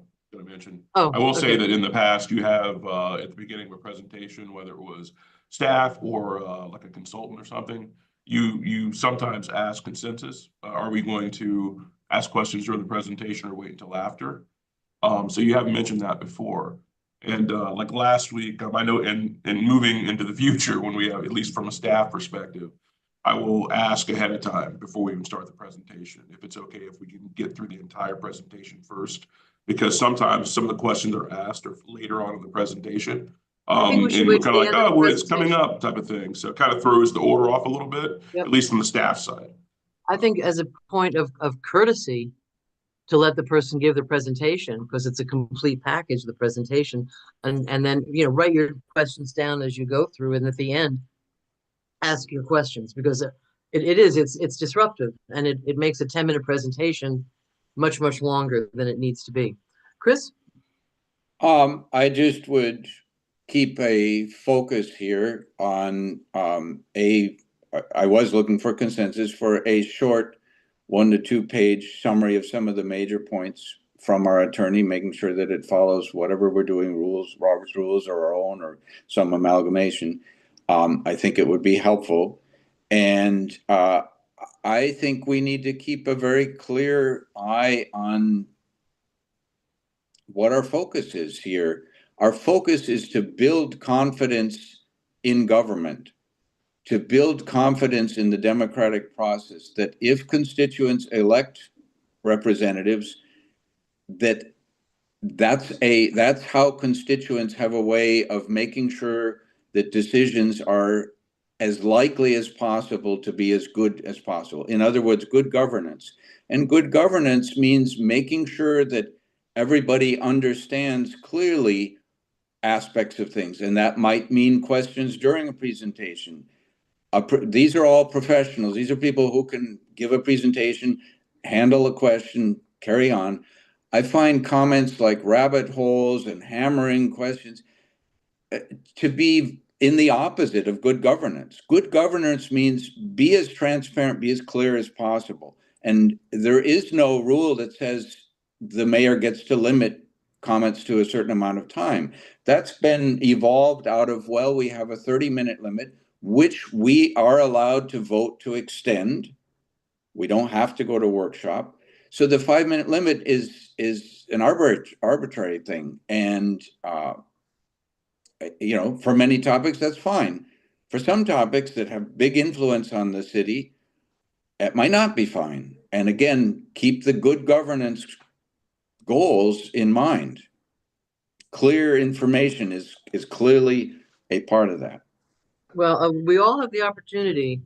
mention. Oh, I will say that in the past, you have at the beginning of a presentation, whether it was staff or like a consultant or something, you sometimes ask consensus. Are we going to ask questions during the presentation or wait until after? So you have mentioned that before. And like last week, I know in moving into the future, when we have, at least from a staff perspective, I will ask ahead of time before we even start the presentation, if it's okay if we can get through the entire presentation first, because sometimes some of the questions that are asked are later on in the presentation. And we're kind of like, oh, well, it's coming up type of thing. So it kind of throws the order off a little bit, at least from the staff side. I think as a point of courtesy to let the person give the presentation, because it's a complete package, the presentation, and then, write your questions down as you go through, and at the end, ask your questions, because it's disruptive, and it makes a 10-minute presentation much longer than it needs to be. Chris? I just would keep a focus here on I was looking for consensus for a short 1 to 2 page summary of some of the major points from our attorney, making sure that it follows whatever we're doing, rules, Robert's rules, or our own, or some amalgamation. I think it would be helpful. And I think we need to keep a very clear eye on what our focus is here. Our focus is to build confidence in government, to build confidence in the democratic process, that if constituents elect representatives, that's how constituents have a way of making sure that decisions are as likely as possible to be as good as possible. In other words, good governance. And good governance means making sure that everybody understands clearly aspects of things, and that might mean questions during a presentation. These are all professionals. These are people who can give a presentation, handle a question, carry on. I find comments like rabbit holes and hammering questions to be in the opposite of good governance. Good governance means be as transparent, be as clear as possible. And there is no rule that says the mayor gets to limit comments to a certain amount of time. That's been evolved out of, well, we have a 30-minute limit, which we are allowed to vote to extend. We don't have to go to workshop. So the 5-minute limit is an arbitrary thing. And, you know, for many topics, that's fine. For some topics that have big influence on the city, it might not be fine. And again, keep the good governance goals in mind. Clear information is clearly a part of that. Well, we all have the opportunity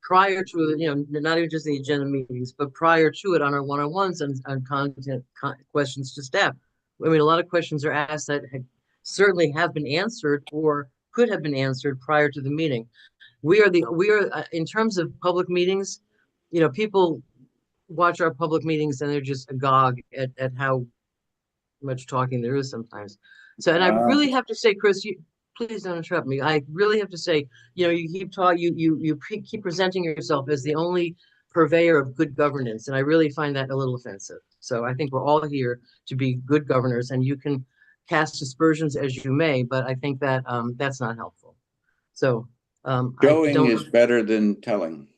prior to, you know, not even just the agenda meetings, but prior to it on our one-on-ones and questions to staff. I mean, a lot of questions are asked that certainly have been answered or could have been answered prior to the meeting. We are in terms of public meetings, you know, people watch our public meetings and they're just agog at how much talking there is sometimes. So, and I really have to say, Chris, please don't interrupt me. I really have to say, you know, you keep talking, you keep presenting yourself as the only purveyor of good governance, and I really find that a little offensive. So I think we're all here to be good governors, and you can cast aspersions as you may, but I think that that's not helpful. So showing is better than telling.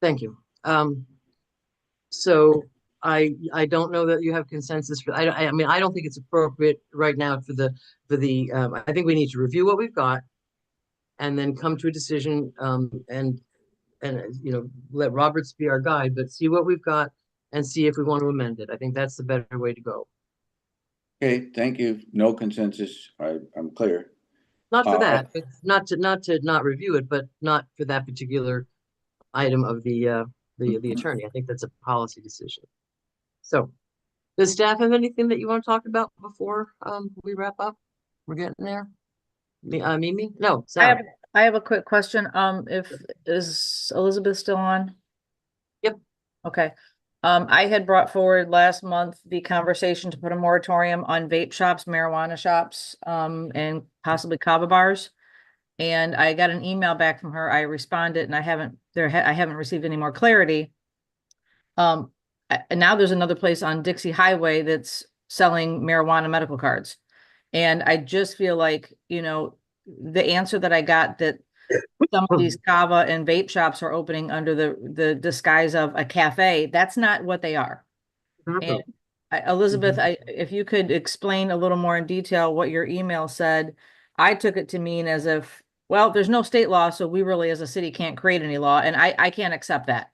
Thank you. So I don't know that you have consensus for, I mean, I don't think it's appropriate right now for the I think we need to review what we've got and then come to a decision, and you know, let Roberts be our guide, but see what we've got and see if we want to amend it. I think that's the better way to go. Okay, thank you. No consensus. I'm clear. Not for that, but not to not review it, but not for that particular item of the attorney. I think that's a policy decision. So, does staff have anything that you want to talk about before we wrap up? We're getting there. Mimi? No, Sarah. I have a quick question. Is Elizabeth still on? Yep. Okay. I had brought forward last month the conversation to put a moratorium on vape shops, marijuana shops, and possibly kava bars. And I got an email back from her. I responded, and I haven't received any more clarity. And now there's another place on Dixie Highway that's selling marijuana medical cards. And I just feel like, you know, the answer that I got that some of these kava and vape shops are opening under the disguise of a cafe, that's not what they are. And Elizabeth, if you could explain a little more in detail what your email said. I took it to mean as if, well, there's no state law, so we really as a city can't create any law, and I can't accept that.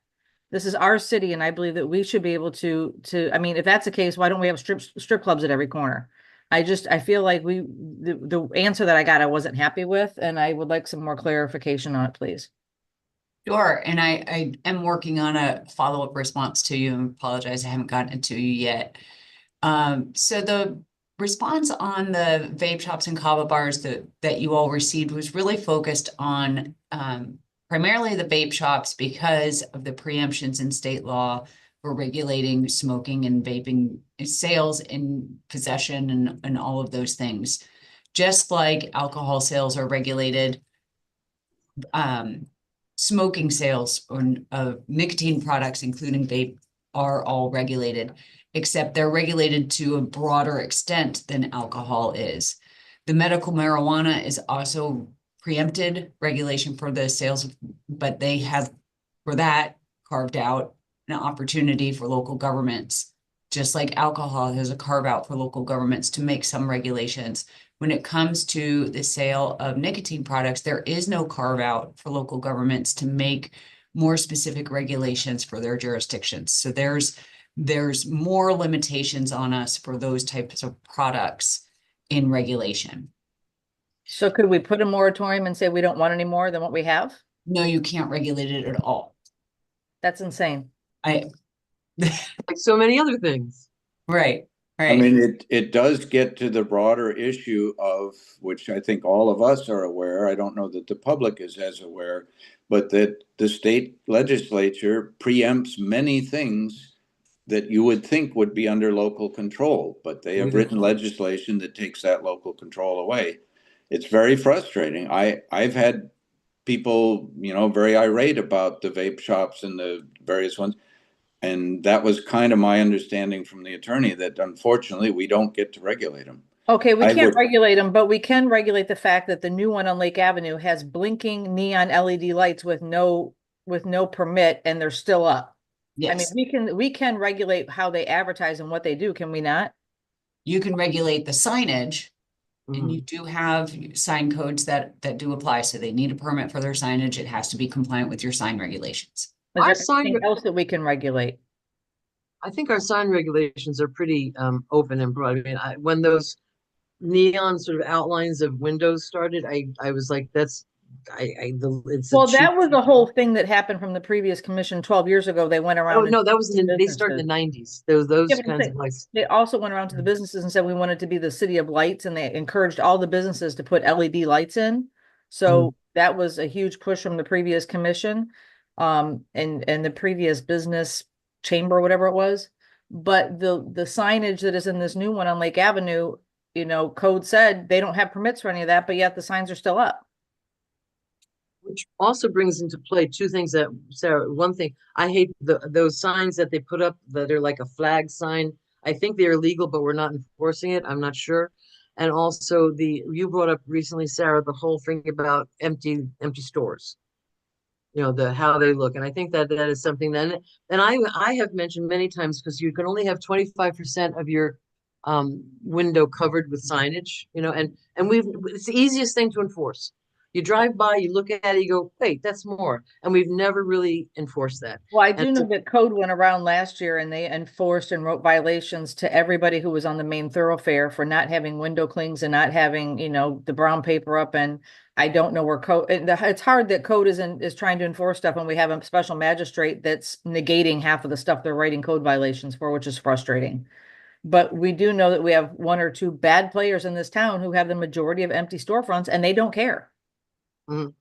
This is our city, and I believe that we should be able to, I mean, if that's the case, why don't we have strip clubs at every corner? I feel like the answer that I got, I wasn't happy with, and I would like some more clarification on it, please. Sure, and I am working on a follow-up response to you, and apologize I haven't gotten it to you yet. So the response on the vape shops and kava bars that you all received was really focused on primarily the vape shops because of the preemptions in state law for regulating smoking and vaping sales and possession and all of those things. Just like alcohol sales are regulated, smoking sales of nicotine products, including vape, are all regulated, except they're regulated to a broader extent than alcohol is. The medical marijuana is also preempted regulation for the sales, but they have for that carved out an opportunity for local governments, just like alcohol has a carve out for local governments to make some regulations. When it comes to the sale of nicotine products, there is no carve out for local governments to make more specific regulations for their jurisdictions. So there's more limitations on us for those types of products in regulation. So could we put a moratorium and say we don't want any more than what we have? No, you can't regulate it at all. That's insane. Like so many other things. Right. I Right, mean, it does get to the broader issue of, which I think all of us are aware, I don't know that the public is as aware, but that the state legislature preempts many things that you would think would be under local control, but they have written legislation that takes that local control away. It's very frustrating. I've had people, very irate about the vape shops and the various ones. And that was kind of my understanding from the attorney, that unfortunately we don't get to regulate them. Okay, we I can't would- regulate them, but we can regulate the fact that the new one on Lake Avenue has blinking neon LED lights with no permit, and they're still up. I mean, yes. we can regulate how they advertise and what they do, can we not? You can regulate the signage, and Mhm. you do have sign codes that do apply, so they need a permit for their signage. It has to be compliant with your sign regulations. Is Our there sign anything else that we can regulate? I think our sign regulations are pretty open and broad. I mean, when those neon sort of outlines of windows started, I was like, it's a Well, cheap. that was the whole thing that happened from the previous commission 12 years ago. They went Oh, around. no, that was and they started in the businesses. 90s. Those Yeah, but I'm kinds saying, of lights. they also went around to the businesses and said we wanted to be the city of lights, and they encouraged all the businesses to put LED lights in. So that was a huge push from the previous commission, and the previous business chamber, whatever it was. But the signage that is in this new one on Lake Avenue, code said they don't have permits for any of that, but yet the signs are still up. Which also brings into play two things that, Sarah, one thing, I hate those signs that they put up that are like a flag sign. I think they're illegal, but we're not enforcing it. I'm not sure. And also you brought up recently, Sarah, the whole thing about empty stores. How they look. And I think that is something that, and I have mentioned many times, because you can only have 25% of your window covered with signage, and it's the easiest thing to enforce. You drive by, you look at it, you go, wait, that's more. And we've never really enforced that. Well, I do And know that code went around last year and they enforced and wrote violations to everybody who was on the main thoroughfare for not having window clings and not having, the brown paper up. And I don't know where code, it's hard that code is trying to enforce stuff, and we have a special magistrate that's negating half of the stuff they're writing code violations for, which is frustrating. But we do know that we have one or two bad players in this town who have the majority of empty storefronts, and they don't care. Mhm.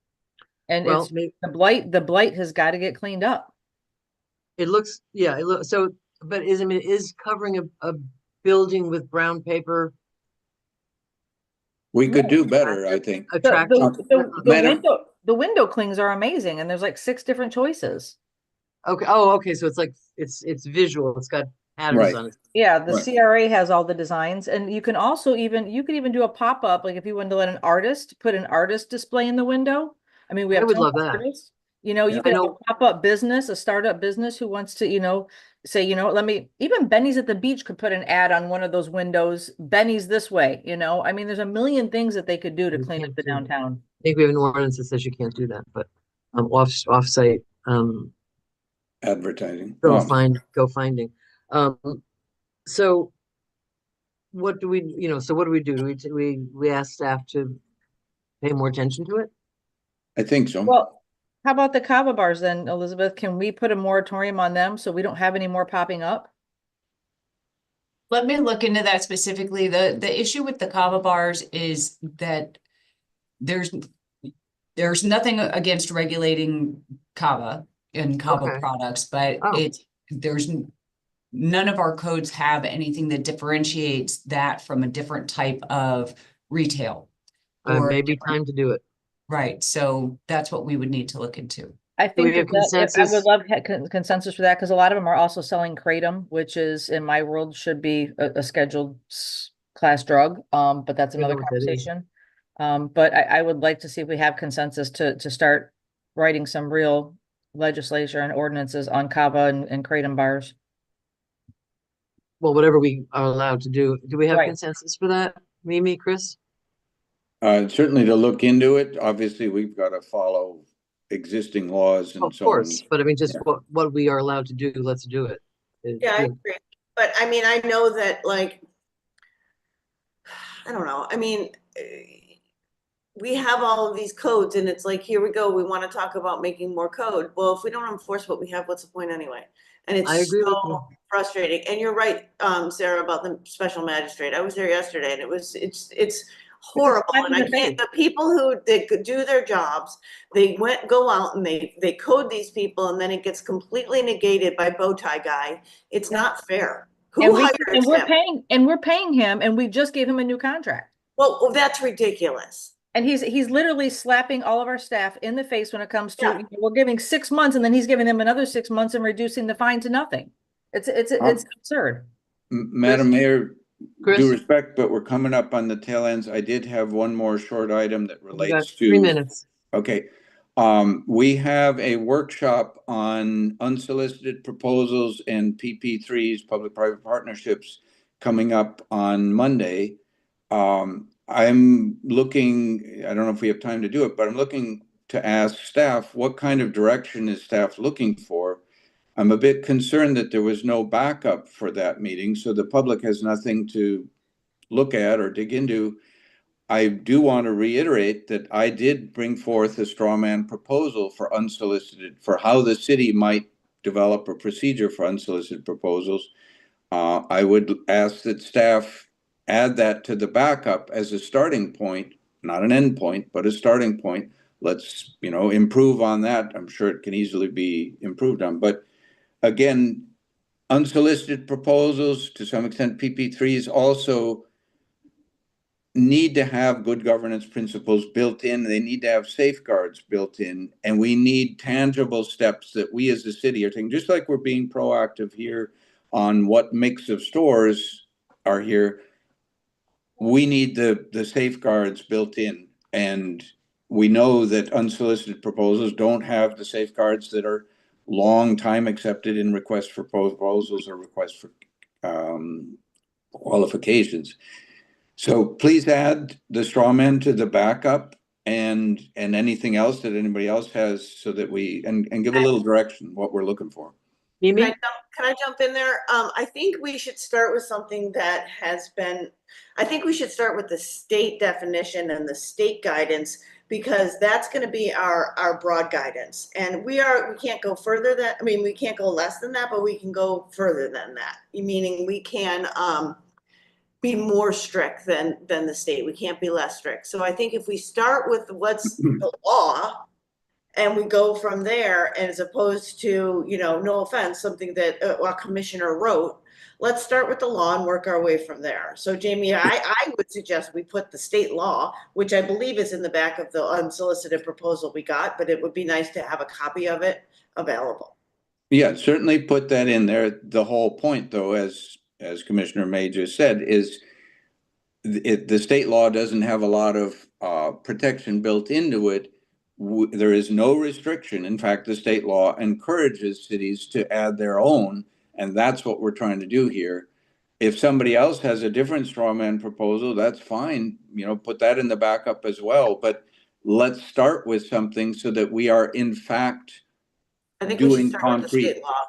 And Well, it's the blight has got to get cleaned up. it looks, yeah, it looks so, but is covering a building with brown paper We could do better, I think. attractive? Madam- The window clings are amazing, and there's like 6 different choices. Okay. Oh, okay. So it's like it's visual. It's got patterns Right. on it. Yeah, the Right. CRA has all the designs, and you can also you could even do a pop-up, like if you wanted to let an artist put an artist display in the window. I mean, we I have would tons love of that. artists. You Yeah. could I have know. a pop-up business, a startup business who wants to, say, even Benny's at the beach could put an ad on one of those windows, Benny's this way, I mean, there's a million things that they could do to You clean up can't the do that. downtown. I think we have an ordinance that says you can't do that, but off-site Advertising. go Oh, finding. So what do we do? We ask staff to pay more attention to it? I think so. Well, how about the kava bars then, Elizabeth? Can we put a moratorium on them so we don't have any more popping up? Let me look into that specifically. The issue with the kava bars is that there's nothing against regulating kava and kava Okay. products, but Oh. none of our codes have anything that differentiates that from a different type of retail. or Maybe different- time to do it. Right, so that's what we would need to look into. I Do we think have I consensus? would love consensus for that, because a lot of them are also selling kratom, which is, in my world, should be a scheduled class drug. But that's I know another what that is. conversation. But I would like to see if we have consensus to start writing some real legislation and ordinances on kava and kratom bars. Well, whatever we are allowed to do. Do we have Right. consensus for that? Mimi, Chris? Certainly to look into it. Obviously, we've got to follow existing laws Of and so on. course, but I mean, just Yeah. what we are allowed to do, let's do it. Yeah, I agree. But I mean, I know that I don't know. I mean, we have all of these codes and it's like, here we go. We want to talk about making more code. Well, if we don't enforce what we have, what's the point anyway? And it's I agree with so frustrating. And you're right, Sarah, about the special magistrate. I was there yesterday and it's horrible. slap And in I the can't, face. the people who, they could do their jobs, they go out and they code these people and then it gets completely negated by bow tie guy. It's not fair. Who And we, hires and we're him? paying, him, and we just gave him a new contract. Well, that's ridiculous. And he's literally slapping all of our staff in the face when it comes to, Yeah. you know, we're giving 6 months and then he's giving them another 6 months and reducing the fine to nothing. It's absurd. Madam Mayor, Chris? due respect, but we're coming up on the tail ends. I did have one more short item that You got relates 3 to. minutes. Okay, we have a workshop on unsolicited proposals and PP3s, public-private partnerships, coming up on Monday. I'm looking, I don't know if we have time to do it, but I'm looking to ask staff, what kind of direction is staff looking for? I'm a bit concerned that there was no backup for that meeting, so the public has nothing to look at or dig into. I do want to reiterate that I did bring forth a straw man proposal for unsolicited, for how the city might develop a procedure for unsolicited proposals. I would ask that staff add that to the backup as a starting point, not an end point, but a starting point. Let's, improve on that. I'm sure it can easily be improved on, but again, unsolicited proposals, to some extent PP3s, also need to have good governance principles built in. They need to have safeguards built in, and we need tangible steps that we as a city are taking, just like we're being proactive here on what mix of stores are here. We need the safeguards built in, and we know that unsolicited proposals don't have the safeguards that are long time accepted in requests for proposals or requests for qualifications. So please add the straw man to the backup and anything else that anybody else has, so that we and give a little direction what we're looking for. Mimi? Can I jump in there? I think we should start with something that has been, I think we should start with the state definition and the state guidance, because that's gonna be our broad guidance. And we can't go further than, we can't go less than that, but we can go further than that. Meaning we can, be more strict than the state. We can't be less strict. So I think if we start with what's the law, and we go from there, as opposed to, no offense, something that a commissioner wrote, let's start with the law and work our way from there. So Jamie, I would suggest we put the state law, which I believe is in the back of the unsolicited proposal we got, but it would be nice to have a copy of it available. Yeah, certainly put that in there. The whole point, though, as Commissioner May just said, is the state law doesn't have a lot of protection built into it. There is no restriction. In fact, the state law encourages cities to add their own, and that's what we're trying to do here. If somebody else has a different straw man proposal, that's fine. Put that in the backup as well. But let's start with something so that we are in fact I think we should doing start with the concrete. state law.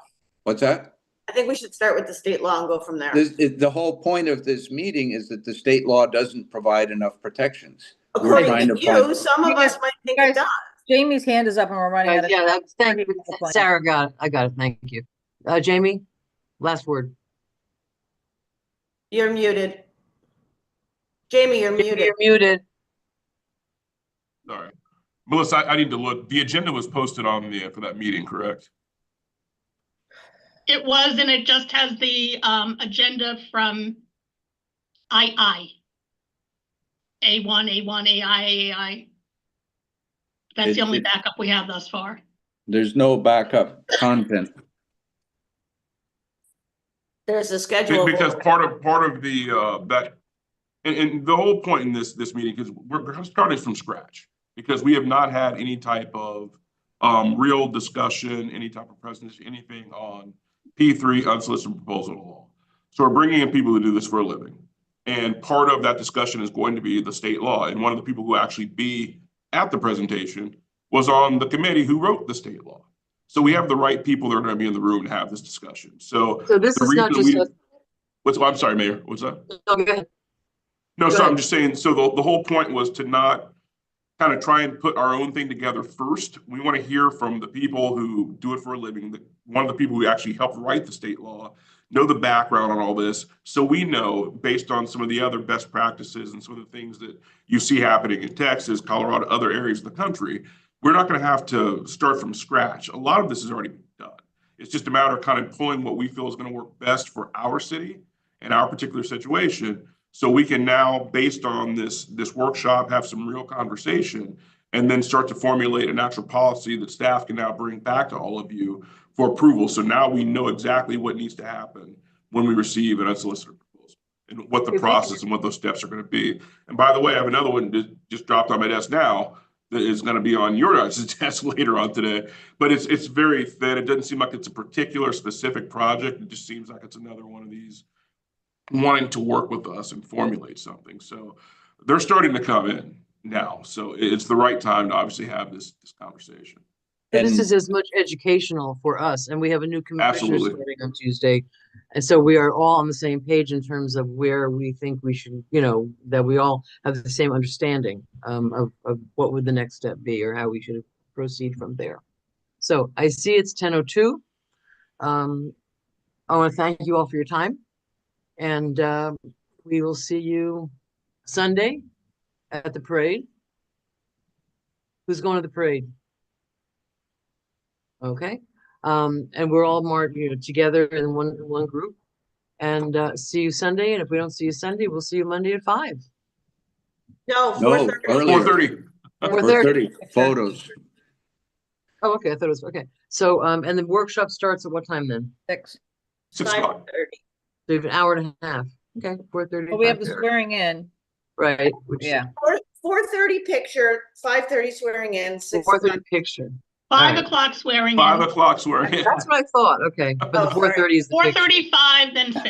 What's that? I think we should start with the state law and go from there. The whole point of this meeting is that the state law doesn't provide enough protections. According trying to to you, find- some of us might think it does. Jamie's hand is up and we're running out of. Yeah, thank you. Plan. Sarah got it. I got it. Thank you. Jamie, last word. You're muted. Jamie, you're muted. You're muted. Sorry. Melissa, I need to look. The agenda was posted on for that meeting, correct? It was, and it just has the agenda from II. A1, AI. That's the only backup we have thus far. There's no backup content. There's a schedule. Because part of the that and the whole point in this meeting is we're starting from scratch, because we have not had any type of real discussion, any type of presentation, anything on P3 unsolicited proposal law. So we're bringing in people to do this for a living, and part of that discussion is going to be the state law. And one of the people who actually be at the presentation was on the committee who wrote the state law. So we have the right people that are going to be in the room to have this discussion. So this is not just I'm sorry, Mayor. What's that? No, go ahead. No, Go so ahead. I'm just saying, so the whole point was to not kind of try and put our own thing together first. We want to hear from the people who do it for a living, one of the people who actually helped write the state law, know the background on all this. So we know, based on some of the other best practices and some of the things that you see happening in Texas, Colorado, other areas of the country, we're not going to have to start from scratch. A lot of this is already done. It's just a matter of kind of pulling what we feel is going to work best for our city and our particular situation. So we can now, based on this workshop, have some real conversation and then start to formulate an actual policy that staff can now bring back to all of you for approval. So now we know exactly what needs to happen when we receive an unsolicited proposal and what the process and what those steps are going to be. And by the way, I have another one that just dropped on my desk now that is going to be on your guys' desk later on today, but it's very thin. It doesn't seem like it's a particular specific project. It just seems like it's another one of these wanting to work with us and formulate something. So they're starting to come in now. So it's the right time to obviously have this conversation. This And- is as much educational for us, and we have a new commissioner Absolutely. starting on Tuesday. And so we are all on the same page in terms of where we think we should, that we all have the same understanding of what would the next step be or how we should proceed from there. So I see it's 10:02. I want to thank you all for your time, and we will see you Sunday at the parade. Who's going to the parade? Okay. And we're all marked, together in one group, and see you Sunday. And if we don't see you Sunday, we'll see you Monday at 5. No, No, 4:30. earlier. 4:30. 4:30. Photos. Oh, okay. I thought it was okay. So, and the workshop starts at what time then? 6. 6 o'clock. 5:30. So you have an hour and a half. Okay, 4:30. But we have the 5:30. swearing in. Right. Which Yeah. 4:30 picture, 5:30 swearing in, 6 4:30 picture. 5 Right. o'clock swearing 5 in, o'clock swearing in. That's what I thought. Okay, but the Oh, sorry. 4:30 is the picture. 4:35, then 6.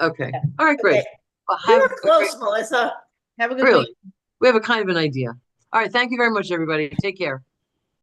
Okay. All right, great. Okay. Well, We have were a great- close, Melissa. Have a good Really? week. We have a kind of an idea. All right. Thank you very much, everybody. Take care.